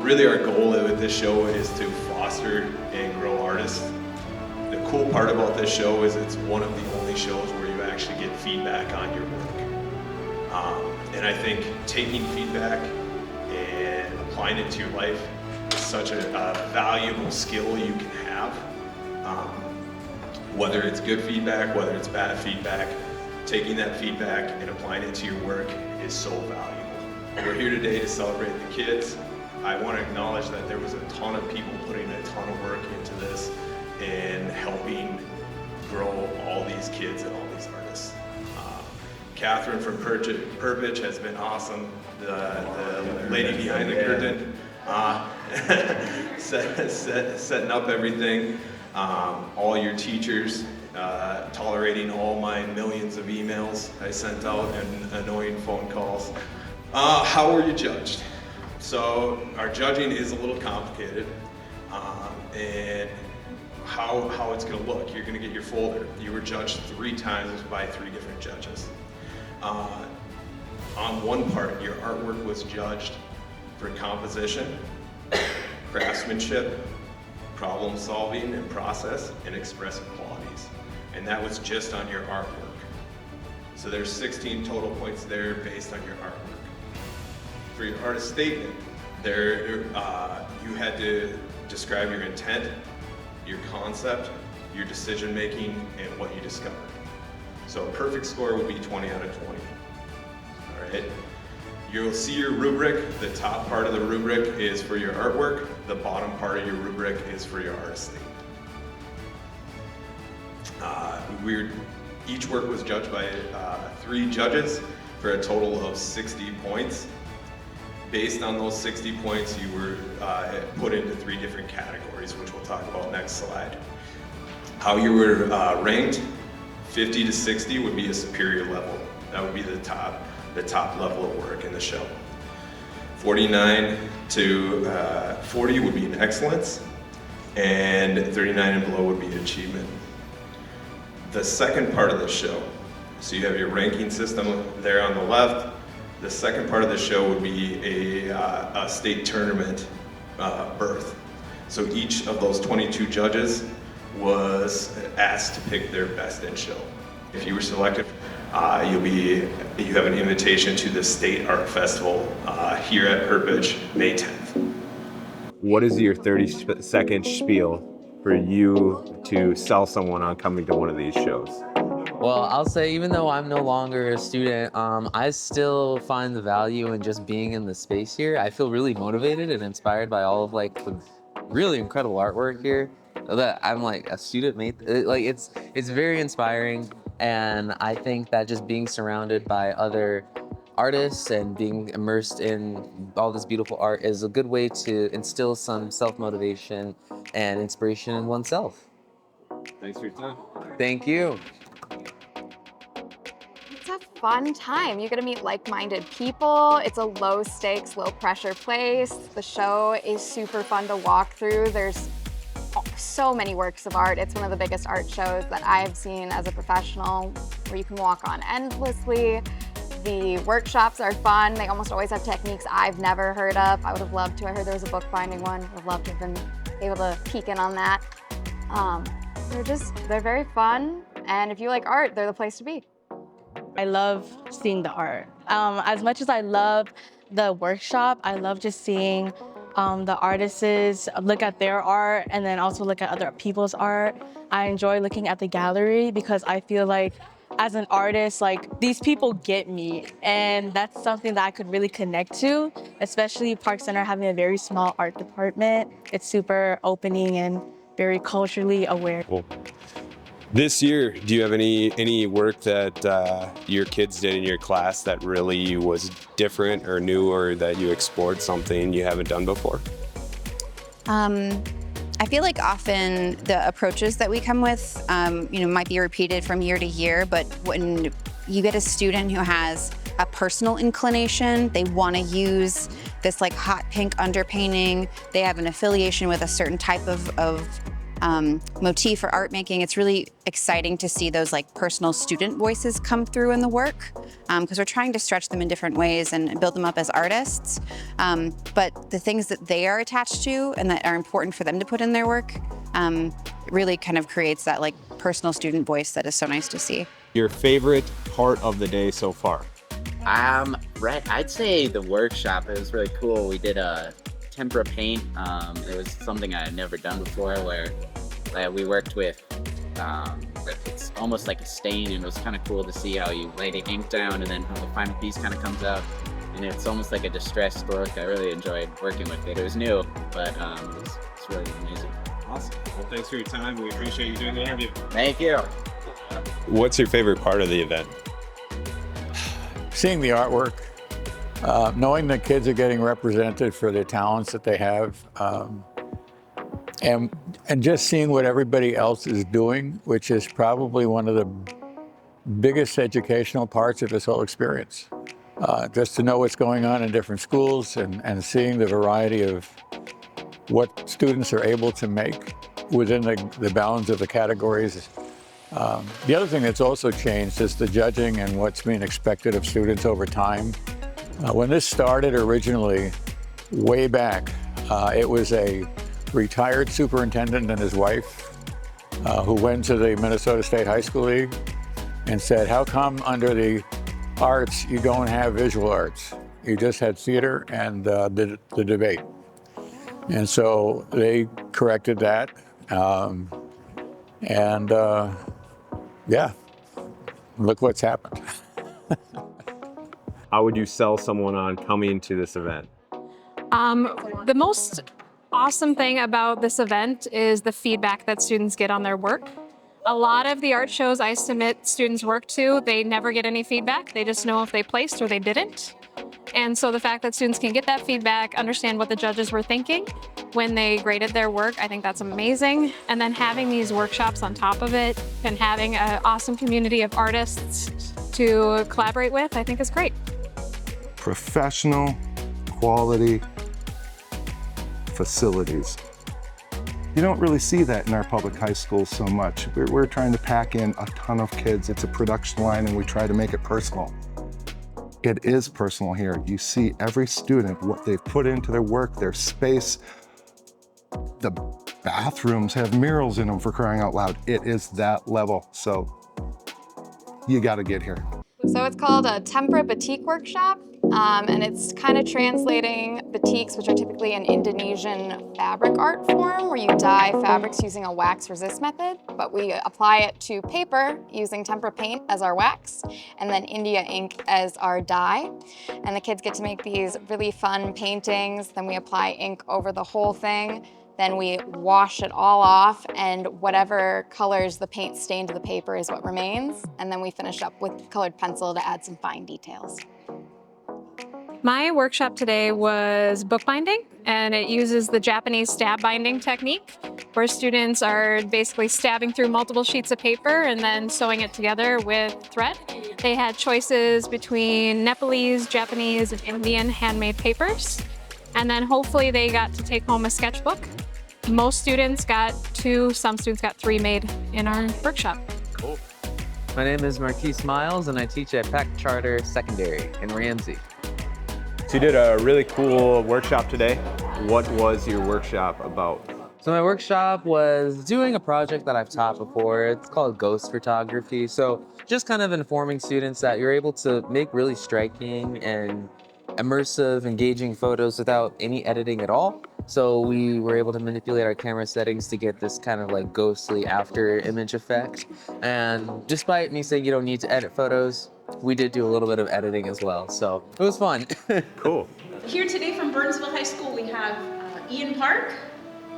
Really our goal with this show is to foster and grow artists. The cool part about this show is it's one of the only shows where you actually get feedback on your work. And I think taking feedback and applying it to your life is such a valuable skill you can have. Whether it's good feedback, whether it's bad feedback, taking that feedback and applying it to your work is so valuable. We're here today to celebrate the kids. I want to acknowledge that there was a ton of people putting a ton of work into this and helping grow all these kids and all these artists. Catherine from Perpich has been awesome, the lady behind the curtain, setting up everything. All your teachers, tolerating all my millions of emails I sent out and annoying phone calls. How were you judged? So our judging is a little complicated, and how it's going to look. You're going to get your folder. You were judged 3 times by 3 different judges. On one part, your artwork was judged for composition, craftsmanship, problem solving and process, and expressive qualities. And that was just on your artwork. So there's 16 total points there based on your artwork. For your artist statement, you had to describe your intent, your concept, your decision making, and what you discovered. So a perfect score would be 20 out of 20. All right. You'll see your rubric. The top part of the rubric is for your artwork. The bottom part of your rubric is for your artist statement. Each work was judged by 3 judges for a total of 60 points. Based on those 60 points, you were put into 3 different categories, which we'll talk about next slide. How you were ranked, 50 to 60 would be a superior level. That would be the top level of work in the show. 49 to 40 would be an excellence, and 39 and below would be an achievement. The second part of the show, so you have your ranking system there on the left. The second part of the show would be a state tournament berth. So each of those 22 judges was asked to pick their best in show. If you were selected, you have an invitation to the State Art Festival here at Perpich, May 10th. What is your 30-second spiel for you to sell someone on coming to one of these shows? Well, I'll say even though I'm no longer a student, I still find the value in just being in the space here. I feel really motivated and inspired by all of the really incredible artwork here. That I'm like a student mate. It's very inspiring, and I think that just being surrounded by other artists and being immersed in all this beautiful art is a good way to instill some self-motivation and inspiration in oneself. Thanks for your time. Thank you. It's a fun time. You get to meet like-minded people. It's a low-stakes, low-pressure place. The show is super fun to walk through. There's so many works of art. It's one of the biggest art shows that I've seen as a professional, where you can walk on endlessly. The workshops are fun. They almost always have techniques I've never heard of. I would have loved to. I heard there was a bookbinding one. I would love to have been able to peek in on that. They're very fun. And if you like art, they're the place to be. I love seeing the art. As much as I love the workshop, I love just seeing the artists look at their art and then also look at other people's art. I enjoy looking at the gallery because I feel like as an artist, these people get me, and that's something that I could really connect to, especially Park Center having a very small art department. It's super opening and very culturally aware. Cool. This year, do you have any work that your kids did in your class that really was different or new, or that you explored something you haven't done before? I feel like often the approaches that we come with, might be repeated from year to year, but when you get a student who has a personal inclination, they want to use this hot pink underpainting, they have an affiliation with a certain type of motif or art making, it's really exciting to see those like personal student voices come through in the work, because we're trying to stretch them in different ways and build them up as artists. But the things that they are attached to and that are important for them to put in their work really kind of creates that like personal student voice that is so nice to see. Your favorite part of the day so far? Right, I'd say the workshop. It was really cool. We did a tempera paint. It was something I had never done before, where we worked with, it's almost like a stain, and it was kind of cool to see how you lay the ink down and then how the final piece kind of comes out. And it's almost like a distressed book. I really enjoyed working with it. It was new, but it's really amazing. Awesome. Well, thanks for your time. We appreciate you doing the interview. Thank you. What's your favorite part of the event? Seeing the artwork, knowing that kids are getting represented for the talents that they have, and just seeing what everybody else is doing, which is probably one of the biggest educational parts of this whole experience. Just to know what's going on in different schools and seeing the variety of what students are able to make within the bounds of the categories. The other thing that's also changed is the judging and what's being expected of students over time. When this started originally, way back, it was a retired superintendent and his wife who went to the Minnesota State High School League and said, how come under the arts you don't have visual arts? You just had theater and the debate. And so they corrected that. Yeah, look what's happened. How would you sell someone on coming to this event? The most awesome thing about this event is the feedback that students get on their work. A lot of the art shows I submit students' work to, they never get any feedback. They just know if they placed or they didn't. And so the fact that students can get that feedback, understand what the judges were thinking when they graded their work, I think that's amazing. And then having these workshops on top of it and having an awesome community of artists to collaborate with, I think is great. Professional, quality facilities. You don't really see that in our public high schools so much. We're trying to pack in a ton of kids. It's a production line and we try to make it personal. It is personal here. You see every student, what they've put into their work, their space. The bathrooms have murals in them, for crying out loud. It is that level. So you gotta get here. So it's called a Tempera Batik Workshop, and it's kind of translating batiks, which are typically an Indonesian fabric art form where you dye fabrics using a wax resist method, but we apply it to paper using tempera paint as our wax, and then India ink as our dye. And the kids get to make these really fun paintings, then we apply ink over the whole thing. Then we wash it all off, and whatever colors the paint stained to the paper is what remains. And then we finish up with colored pencil to add some fine details. My workshop today was bookbinding, and it uses the Japanese stab binding technique, where students are basically stabbing through multiple sheets of paper and then sewing it together with thread. They had choices between Nepalese, Japanese, and Indian handmade papers. And then hopefully they got to take home a sketchbook. Most students got 2, some students got 3 made in our workshop. Cool. My name is Marquise Miles, and I teach at Peck Charter Secondary in Ramsey. So you did a really cool workshop today. What was your workshop about? So my workshop was doing a project that I've taught before. It's called ghost photography. So just kind of informing students that you're able to make really striking and immersive, engaging photos without any editing at all. So we were able to manipulate our camera settings to get this kind of like ghostly after image effect. And despite me saying you don't need to edit photos, we did do a little bit of editing as well. So it was fun. Cool. Here today from Burnsville High School, we have Ian Park,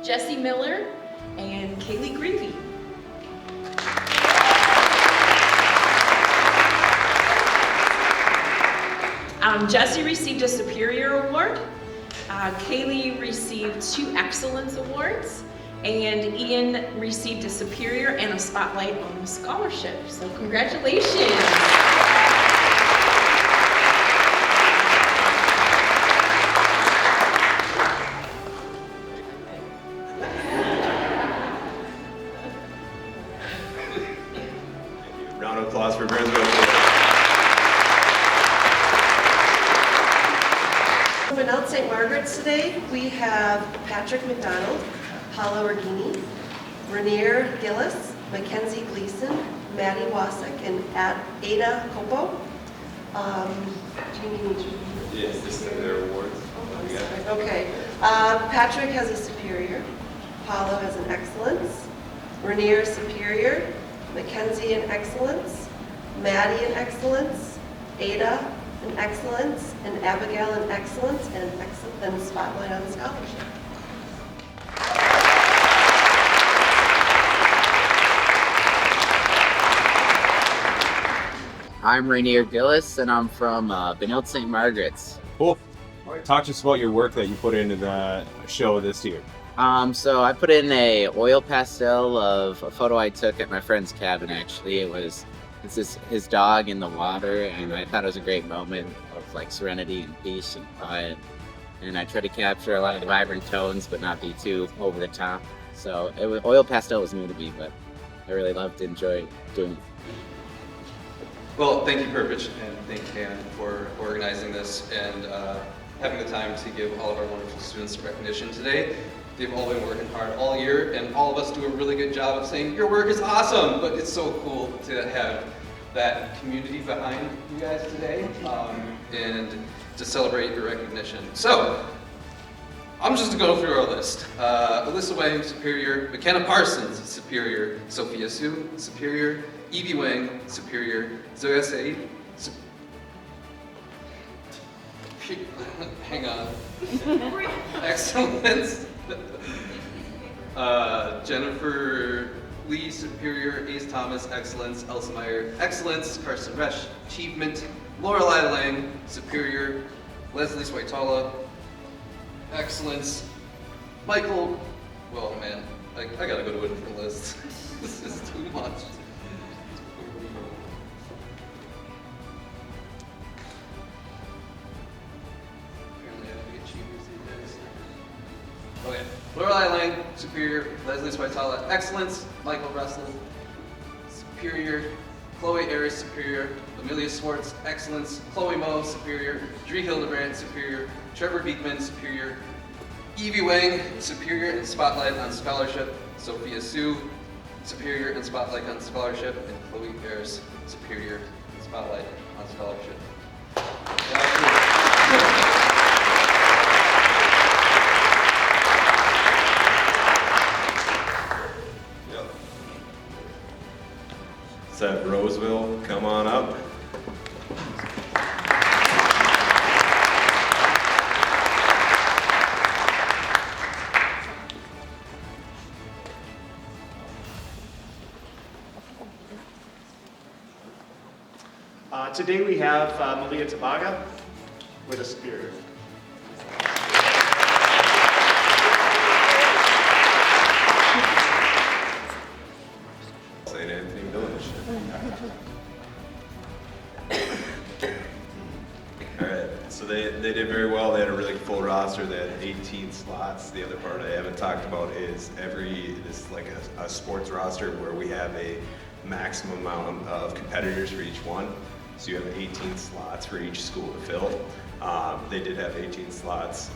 Jesse Miller, and Kaylee Greavy. Jesse received a Superior Award. Kaylee received 2 Excellence Awards, and Ian received a Superior and a Spotlight on the Scholarship. So congratulations. Round of applause for Burnsville. Benilde St. Margaret's today, we have Patrick McDonald, Paula Orgini, Rainier Gillis, Mackenzie Gleason, Maddie Wasik, and Ada Copo. Do you need to? Yes, this is their awards. Okay. Patrick has a superior. Paula has an excellence. Rainier superior. Mackenzie an excellence. Maddie an excellence. Ada an excellence. And Abigail an excellence. And spotlight on scholarship. I'm Rainier Gillis, and I'm from Benilde St. Margaret's. Cool. Talk to us about your work that you put into the show this year. So I put in a oil pastel of a photo I took at my friend's cabin. Actually, it's his dog in the water, and I thought it was a great moment of like serenity and peace and quiet. And I tried to capture a lot of the vibrant tones, but not be too over the top. So oil pastel was new to me, but I really loved and enjoyed doing it. Well, thank you, Perpich, and thank Dan for organizing this and having the time to give all of our wonderful students recognition today. They've all been working hard all year, and all of us do a really good job of saying, your work is awesome, but it's so cool to have that community behind you guys today and to celebrate your recognition. So, I'm just going to go through our list. Alyssa Wang, Superior. McKenna Parsons, Superior. Sophia Sue, Superior. Evie Wang, Superior. Zoya Said, hang on. Excellence. Jennifer Lee, Superior. Ace Thomas, Excellence. Elsa Meyer, Excellence. Carson Resch, Achievement. Lorelei Lang, Superior. Leslie Swaitala, Excellence. Michael, well man, I gotta go to a different list. This is too much. Okay, Lorelei Lang, Superior. Leslie Swaitala, Excellence. Michael Russell, Superior. Chloe Ayres, Superior. Amelia Swartz, Excellence. Chloe Moe, Superior. Dree Hildebrandt, Superior. Trevor Beekman, Superior. Evie Wang, Superior and Spotlight on Scholarship. Sophia Sue, Superior and Spotlight on Scholarship. And Chloe Ayres, Superior and Spotlight on Scholarship. Let's have Roseville come on up. Today we have Malia Tabaga with a superior. St. Anthony Village. All right, so they did very well. They had a really full roster. They had 18 slots. The other part I haven't talked about is this like a sports roster where we have a maximum amount of competitors for each one. So you have 18 slots for each school to fill. They did have 18 slots.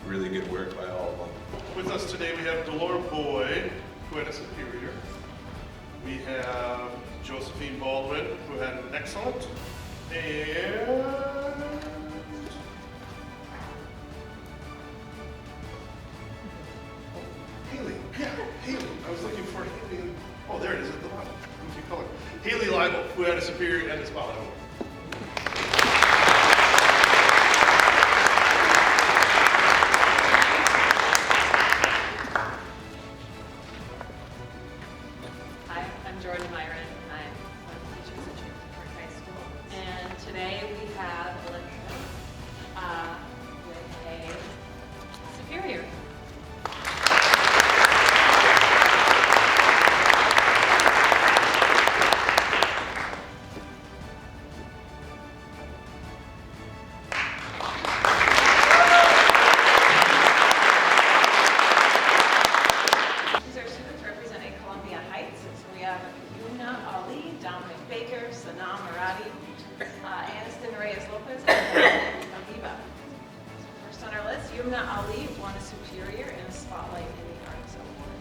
Really good work by all of them. With us today we have Delora Boyd, who had a superior. We have Josephine Baldwin, who had an excellent. And Haley. Yeah, Haley. I was looking for Haley. Oh, there it is at the bottom. Goofy color. Haley Leibel, who had a superior and a spotlight. Sanam Maradi, Aniston Reyes-Lopez, and Aviva. First on our list, Yumna Ali won a Superior and a Spotlight in the Arts Award.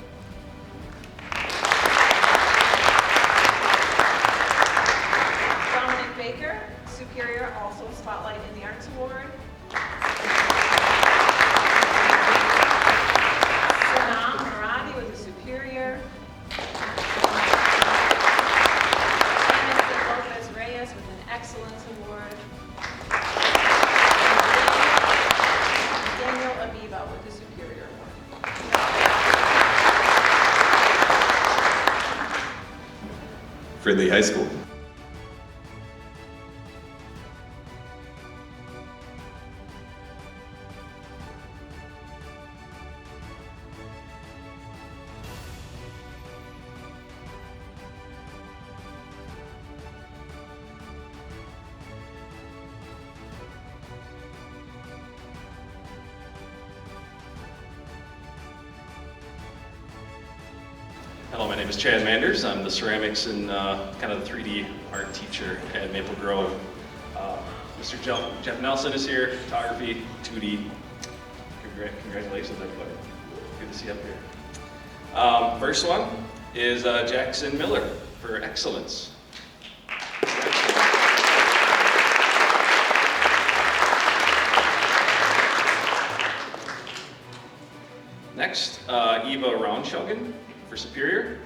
Dominic Baker, Superior, also a Spotlight in the Arts Award. Sanam Maradi with a Superior. Aniston Lopez Reyes with an Excellence Award. Daniel Aviva with the Superior Award. Fridley High School. Hello, my name is Chad Manders. I'm the ceramics and kind of the 3D art teacher at Maple Grove. Mr. Jeff Nelson is here, photography, 2D. Congratulations, everybody. Good to see you up here. First one is Jackson Miller for excellence. Next, Eva Roundschogen for Superior.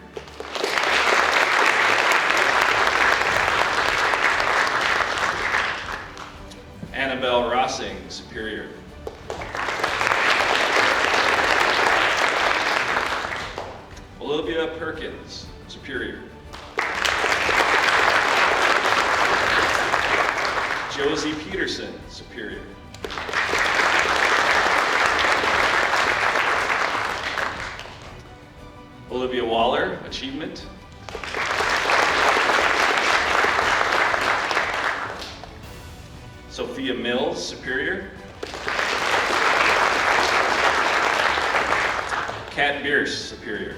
Annabelle Rossing, Superior. Olivia Perkins, Superior. Josie Peterson, Superior. Olivia Waller, Achievement. Sophia Mills, Superior. Kat Bierce, Superior.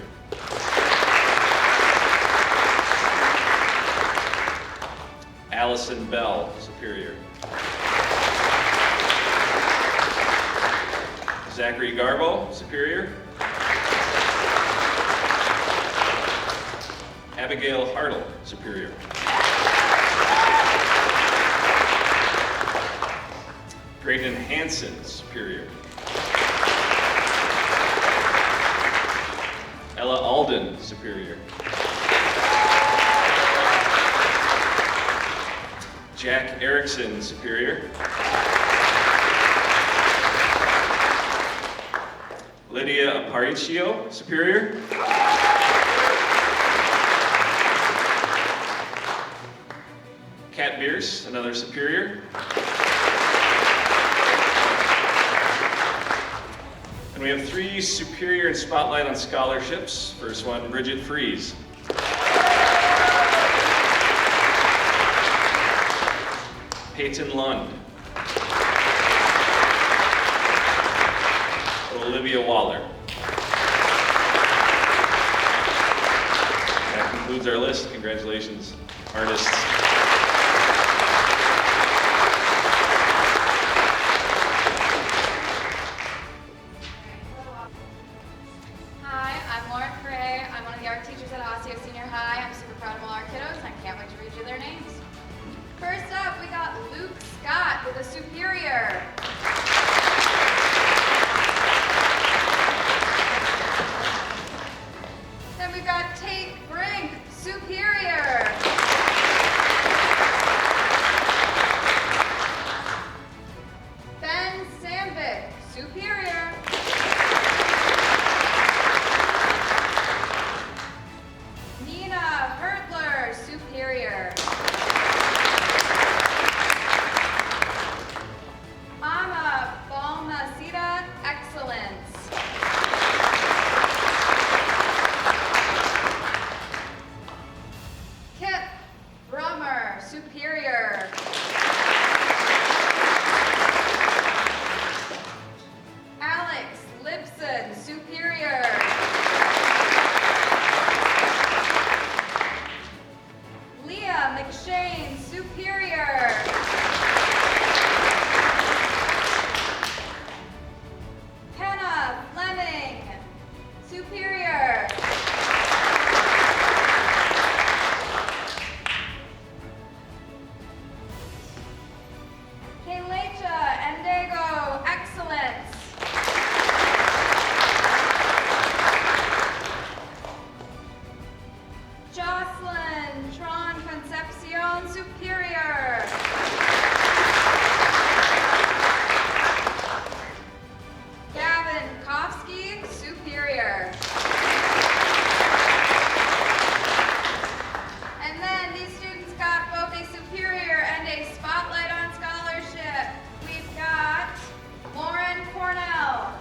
Allison Bell, Superior. Zachary Garbo, Superior. Abigail Hartle, Superior. Graydon Hansen, Superior. Ella Alden, Superior. Jack Erickson, Superior. Lydia Aparicio, Superior. Kat Bierce, another Superior. And we have 3 Superior and Spotlight on scholarships. First one, Bridget Fries. Peyton Lund. Olivia Waller. That concludes our list. Congratulations, artists. Hi, I'm Laura Cray. I'm one of the art teachers at Osseo Senior High. I'm super proud of all our kiddos, and I can't wait to read you their names. First up, we got Luke Scott with a Superior. Then we've got Tate Brink, Superior. Ben Sandvik, Superior. Nina Herdler, Superior. Mama Balmaceda, Excellence. Kip Brummer, Superior. Alex Lipson, Superior. Leah Mia McShane, Superior. Kenna Fleming, Superior. Kalecha Endego, Excellence. Jocelyn Tron Concepcion, Superior. Gavin Kofsky, Superior. And then these students got both a Superior and a Spotlight on Scholarship. We've got Lauren Cornell.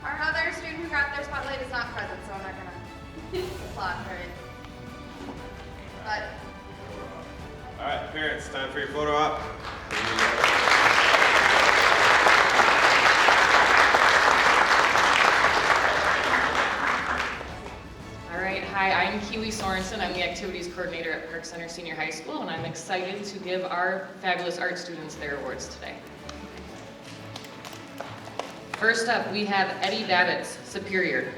Our other student who got their Spotlight is not present, so I'm not gonna applaud for it. But All right, parents, time for your photo op. All right, hi, I'm Kiwi Sorensen. I'm the Activities Coordinator at Park Center Senior High School, and I'm excited to give our fabulous art students their awards today. First up, we have Eddie Babbitts, Superior.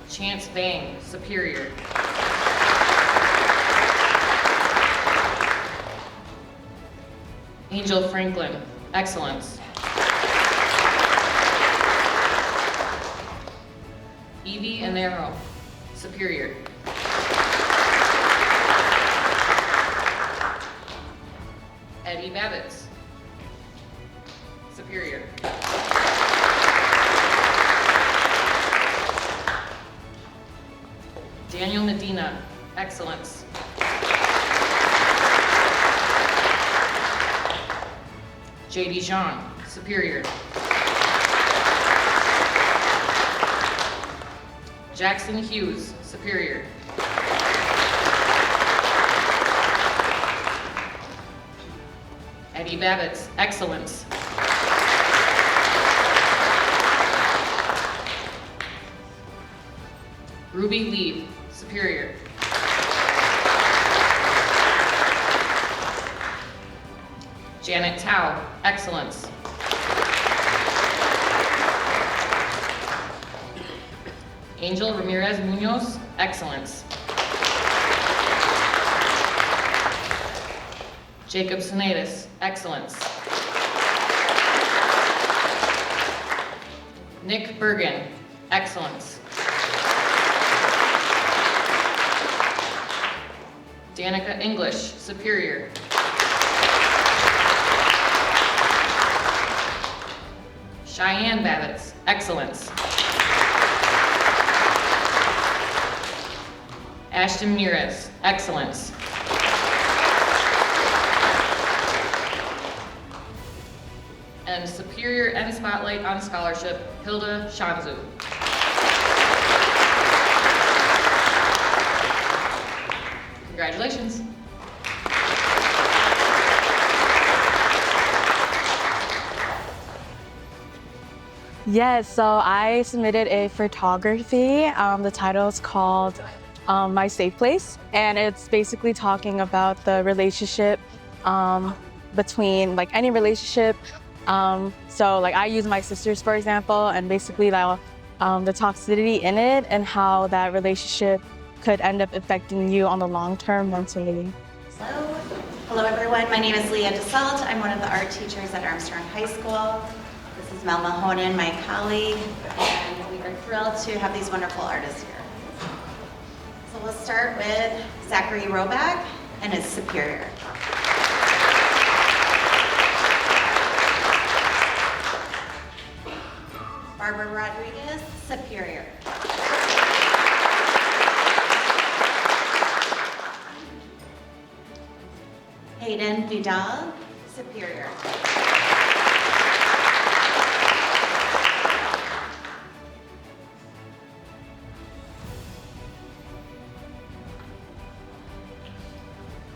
Chance Bang, Superior. Angel Franklin, Excellence. Evie Anero, Superior. Eddie Babbitts, Superior. Daniel Medina, Excellence. J.D. Jean, Superior. Jackson Hughes, Superior. Eddie Babbitts, Excellence. Ruby Lee, Superior. Janet Tao, Excellence. Angel Ramirez Munoz, Excellence. Jacob Sinatus, Excellence. Nick Bergen, Excellence. Danica English, Superior. Cheyenne Babbitts, Excellence. Ashton Mires, Excellence. And Superior and Spotlight on Scholarship, Hilda Shanzu. Congratulations. Yes, so I submitted a photography. The title is called My Safe Place, and it's basically talking about the relationship between like any relationship. So like I use my sisters, for example, and basically the toxicity in it and how that relationship could end up affecting you on the long term mentally. Hello everyone, my name is Leah DeSalt. I'm one of the art teachers at Armstrong High School. This is Mel Mahonen, my colleague, and we are thrilled to have these wonderful artists here. So we'll start with Zachary Roback and his Superior. Barbara Rodriguez, Superior. Hayden Vidal, Superior.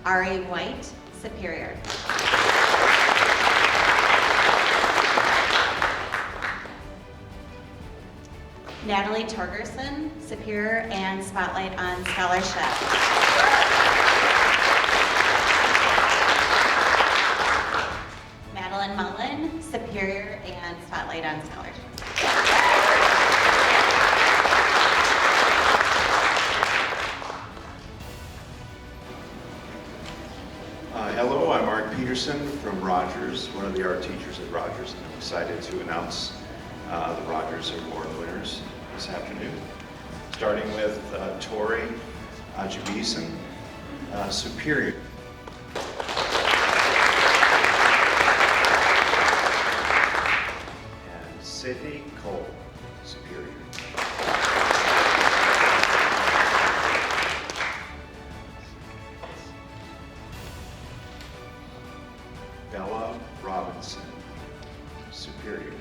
R.A. White, Superior. Natalie Torgerson, Superior and Spotlight on Scholarship. Madeline Mullen, Superior and Spotlight on Scholarship. Hello, I'm Mark Peterson from Rogers, one of the art teachers at Rogers, and I'm excited to announce the Rogers Award winners this afternoon. Starting with Tori Ajibison, Superior. And Sydney Cole, Superior. Bella Robinson, Superior.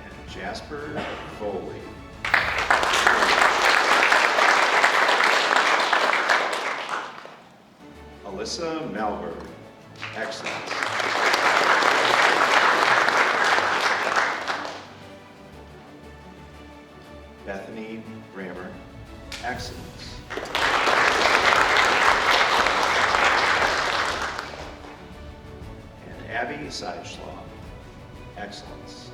And Jasper Foley. Alyssa Malberg, excellence. Bethany Rammer, excellence. And Abby Seidschlaw, excellence.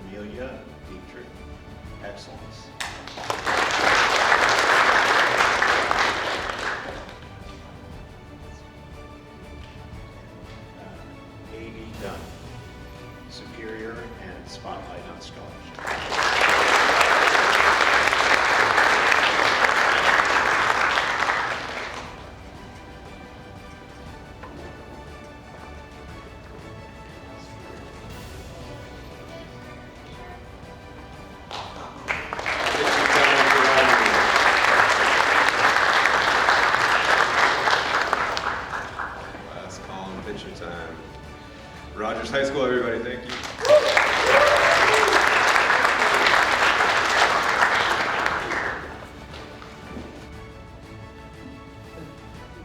Amelia Dietrich, excellence. A.D. Dunn, Superior and Spotlight on Scholarship. Last column, picture time. Rogers High School, everybody, thank you.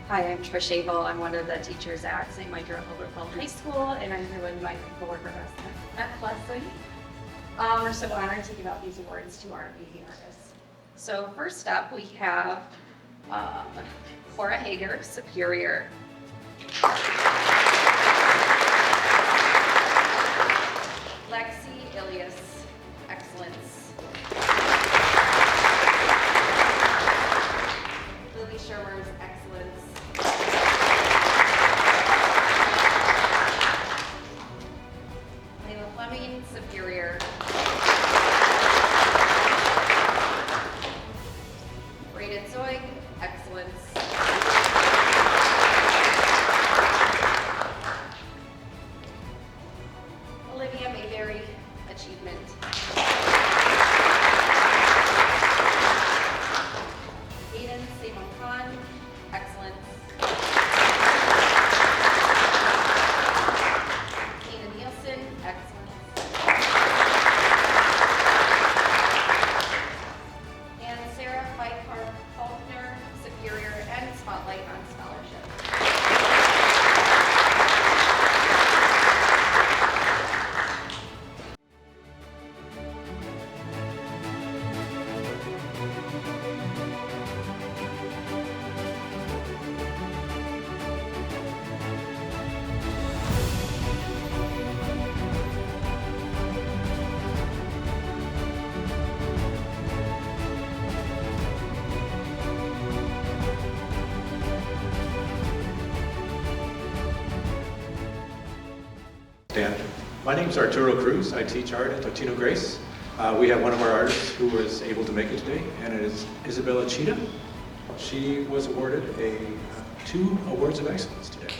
Hi, I'm Trish Abel. I'm one of the teachers at St. Mike Overfeld High School, and I'm here with my coworker at Fledsley. We're so honored to give out these awards to our leading artists. So first up, we have Cora Hager, Superior. Lexi Ilias, Excellence. Lily Shermer's Excellence. Layla Fleming, Superior. Braden Zoig, Excellence. Olivia Mayberry, Achievement. Aiden Simon Khan, Excellence. Tina Nielsen, Excellence. And Sarah Faulkner, Superior and Spotlight on Scholarship. Dan. My name is Arturo Cruz. I teach art at Totino-Grace. We have one of our artists who was able to make it today, and it is Isabella Cheetah. She was awarded 2 awards of excellence today.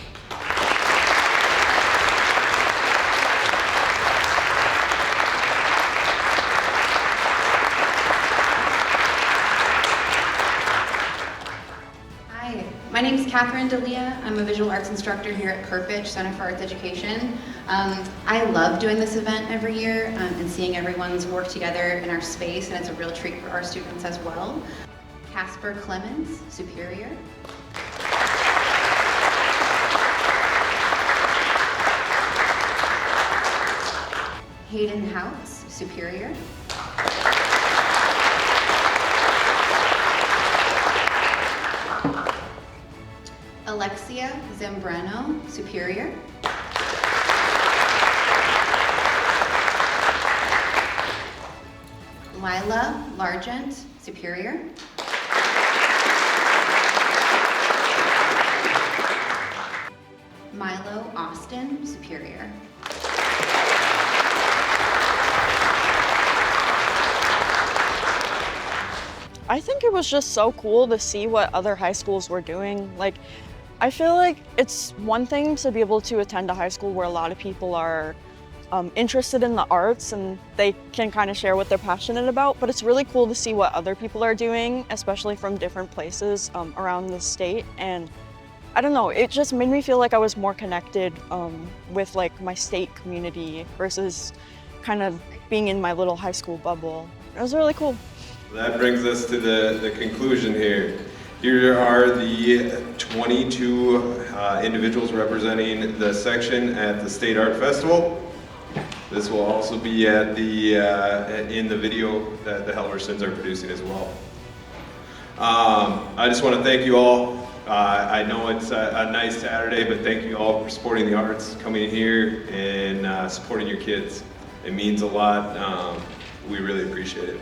Hi, my name is Catherine D'Elia. I'm a visual arts instructor here at Perpich, Center for Arts Education. I love doing this event every year and seeing everyone's work together in our space, and it's a real treat for our students as well. Casper Clemens, Superior. Hayden Houts, Superior. Alexia Zambrano, Superior. Lila Largent, Superior. Milo Austin, Superior. I think it was just so cool to see what other high schools were doing. Like, I feel like it's one thing to be able to attend a high school where a lot of people are interested in the arts and they can kind of share what they're passionate about, but it's really cool to see what other people are doing, especially from different places around the state. And I don't know, it just made me feel like I was more connected with like my state community versus kind of being in my little high school bubble. It was really cool. That brings us to the conclusion here. Here are the 22 individuals representing the section at the State Art Festival. This will also be at the in the video that the Helversons are producing as well. I just want to thank you all. I know it's a nice Saturday, but thank you all for supporting the arts, coming here and supporting your kids. It means a lot. We really appreciate it.